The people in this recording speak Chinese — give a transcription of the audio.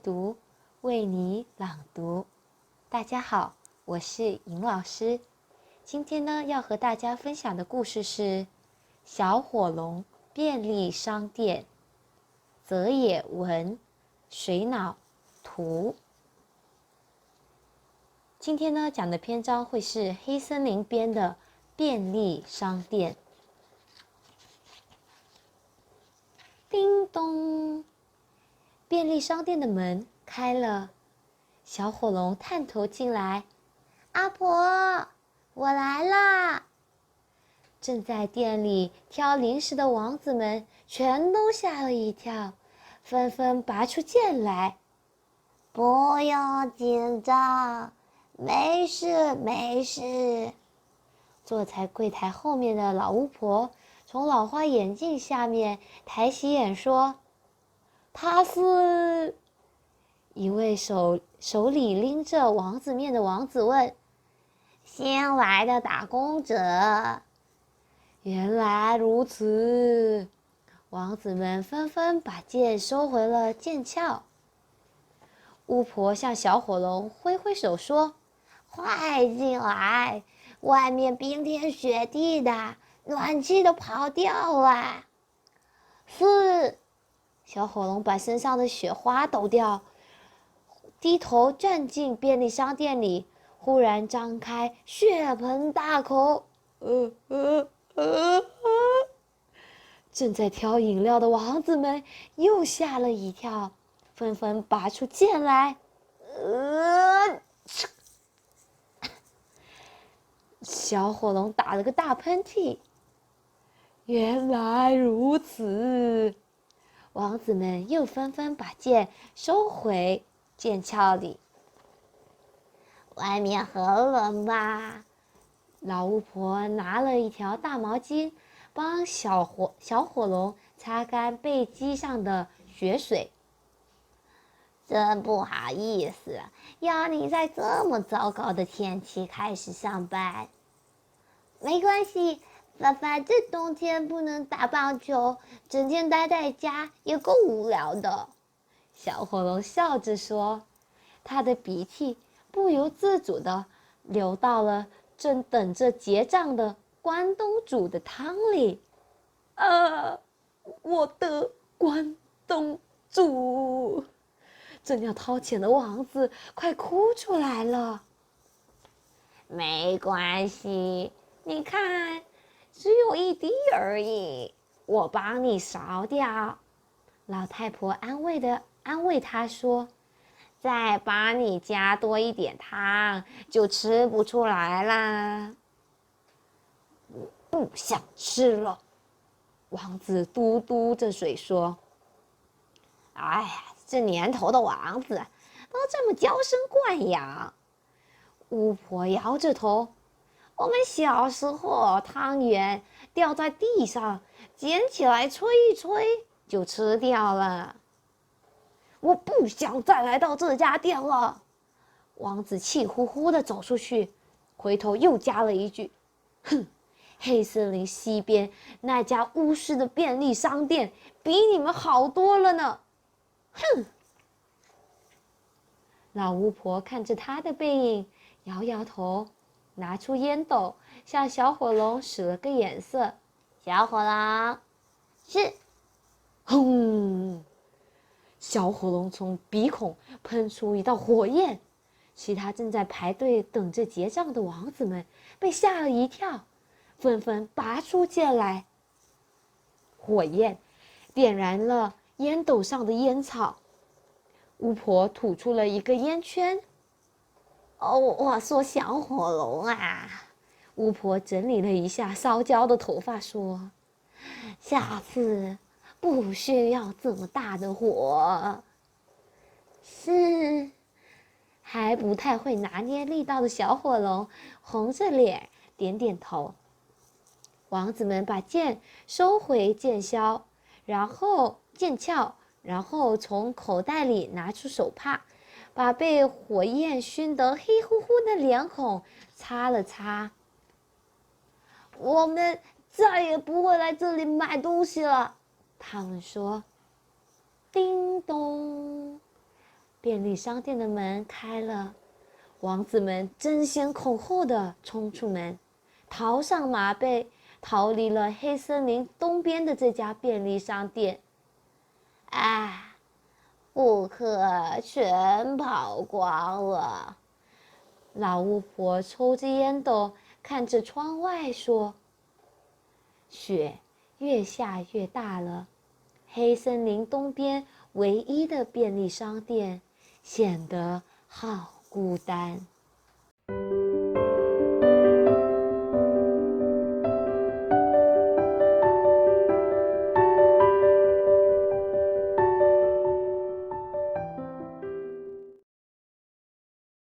读，为你朗读。大家好，我是尹老师。今天呢，要和大家分享的故事是《小火龙便利商店》，泽野文，水脑图。今天呢，讲的篇章会是黑森林边的便利商店。叮咚，便利商店的门开了，小火龙探头进来。阿婆，我来啦！正在店里挑零食的王子们全都吓了一跳，纷纷拔出剑来。不要紧张，没事没事。坐在柜台后面的老巫婆从老花眼镜下面抬起眼说：“他是……”一位手里拎着王子面的王子问：“新来的打工者。”原来如此，王子们纷纷把剑收回了剑鞘。巫婆向小火龙挥挥手说：“快进来，外面冰天雪地的，暖气都跑掉了。”是。小火龙把身上的雪花抖掉，低头站进便利商店里，忽然张开血盆大口，正在挑饮料的王子们又吓了一跳，纷纷拔出剑来。小火龙打了个大喷嚏。原来如此，王子们又纷纷把剑收回剑鞘里。外面很冷吧？老巫婆拿了一条大毛巾，帮小火龙擦干背脊上的血水。真不好意思，要你在这么糟糕的天气开始上班。没关系，反正冬天不能打棒球，整天待在家也够无聊的。小火龙笑着说，他的鼻涕不由自主地流到了正等着结账的关东煮的汤里。我的关东煮！正要掏钱的王子快哭出来了。没关系，你看，只有一滴而已，我帮你烧掉。老太婆安慰他说：“再帮你加多一点汤，就吃不出来啦。”我不想吃了，王子嘟嘟着嘴说：“哎呀，这年头的王子都这么娇生惯养。”巫婆摇着头：“我们小时候，汤圆掉在地上，捡起来吹一吹就吃掉了。”我不想再来到这家店了。王子气呼呼地走出去，回头又加了一句：“哼，黑森林西边那家巫师的便利商店比你们好多了呢。”哼！老巫婆看着他的背影，摇摇头，拿出烟斗，向小火龙使了个眼色。小火龙，是。轰！小火龙从鼻孔喷出一道火焰，其他正在排队等着结账的王子们被吓了一跳，纷纷拔出剑来。火焰点燃了烟斗上的烟草，巫婆吐出了一个烟圈。我说小火龙啊，巫婆整理了一下烧焦的头发说：“下次不需要这么大的火。”是。还不太会拿捏力道的小火龙红着脸点点头。王子们把剑收回剑鞘，然后从口袋里拿出手帕，把被火焰熏得黑乎乎的脸孔擦了擦。我们再也不会来这里买东西了，他们说。叮咚，便利商店的门开了，王子们争先恐后地冲出门，逃上马背，逃离了黑森林东边的这家便利商店。啊，顾客全跑光了。老巫婆抽着烟斗，看着窗外说：“雪越下越大了，黑森林东边唯一的便利商店显得好孤单。”